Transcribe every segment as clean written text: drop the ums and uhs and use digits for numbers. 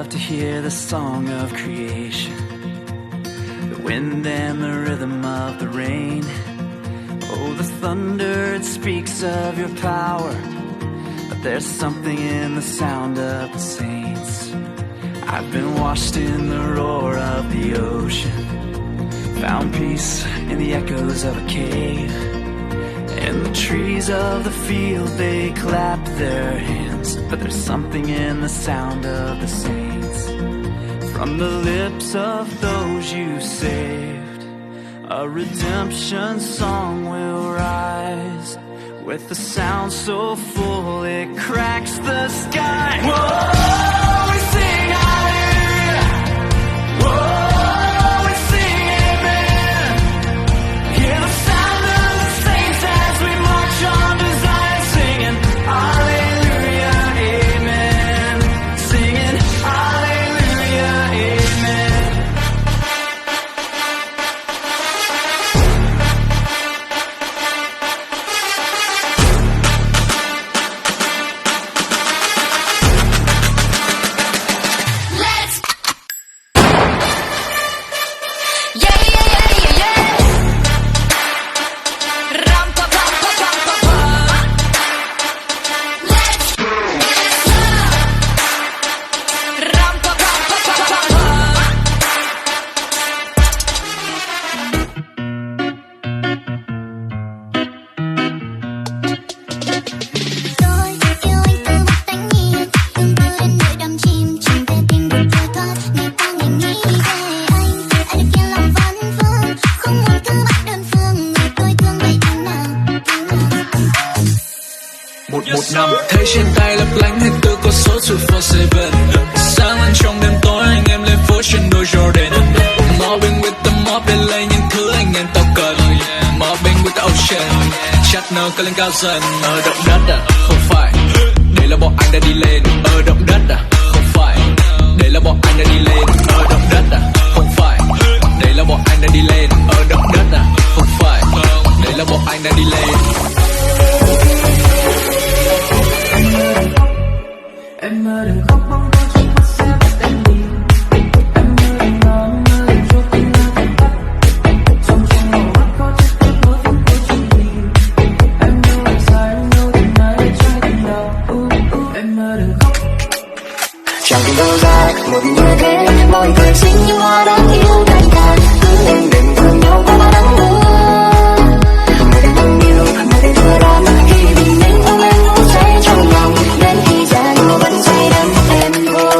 love to hear the song of creation, the wind and the rhythm of the rain. Oh, the thunder, it speaks of your power, but there's something in the sound of the saints. I've been washed in the roar of the ocean, found peace in the echoes of a cave. And the trees of the field, they clap their hands, but there's something in the sound of the saints. From the lips of those you saved, a redemption song will rise, with a sound so full it cracks the sky. Whoa, we sing hallelujah. Whoa. Một năm thấy trên tay lấp lánh hết từ con số 247. Sáng lên trong đêm tối anh em lên phố trên đôi Jordan. Mobbing with the mob để lấy những thứ anh em tao cần. Mobbing with the ocean, chát nơ cất lên cao dần. Ở động đất à, không phải, đây là bọn anh đã đi lên. Ở động đất à, không phải, đây là bọn anh đã đi lên. Ở động đất à, không phải, đây là bọn anh đã đi lên. Ở động đất à, không phải, đây là bọn anh đã đi lên. Em mơ đừng khóc bóng tối trước mắt sẽ bắt em đi. Em mơ đừng lo, mơ đừng chốt tình yêu thật tắt. Trong màu mắt có chiếc cơn tối vẫn cuối chung đi. Em yêu anh sai, em yêu tình này trái tim đau. Em mơ đừng khóc. Chẳng tìm đâu ra một như thế, mọi người xinh như hoa đáng yêu đại ca. Cứ êm đềm thương nhau qua bao nắng mưa. Mơ đừng thương yêu, mơ đừng thừa đón. Khi bình minh ôm em ngủ say trong lòng, đến khi ra ngủ vẫn say đắm em thôi.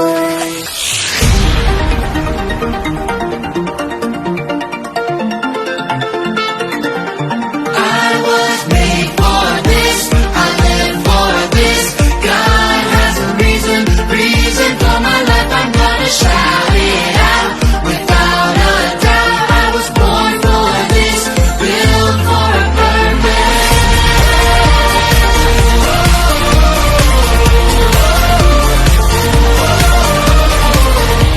I was made for this, I live for this. God has a reason for my life. I'm gonna shout it out without a doubt. I was born for this, built for a purpose.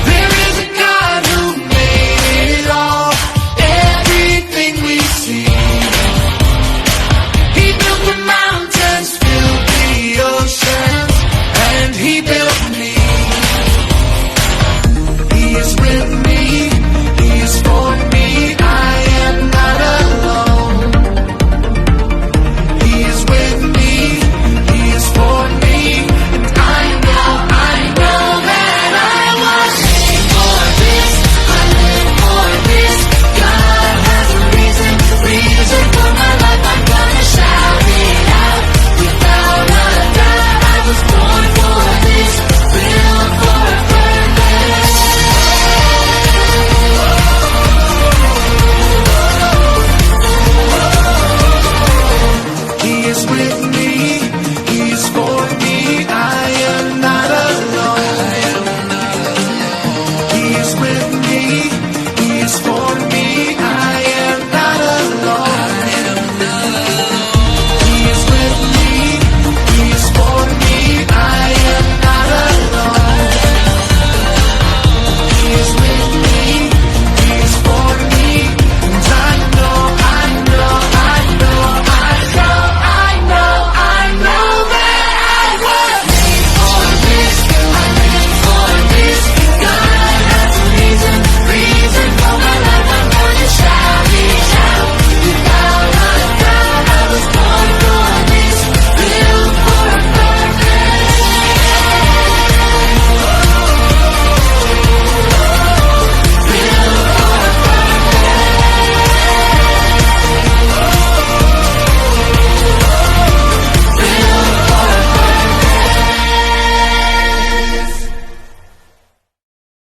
There is a God who made it all, everything we see. He built the mountains, filled the oceans, and He built me. He is with me, He is for me, I am not alone. He is with me, He is for me, and I know that I was made for this, I live for this. God has a reason for my life. I'm gonna shout it out without a doubt. I was born for this, built for a purpose. He is with me.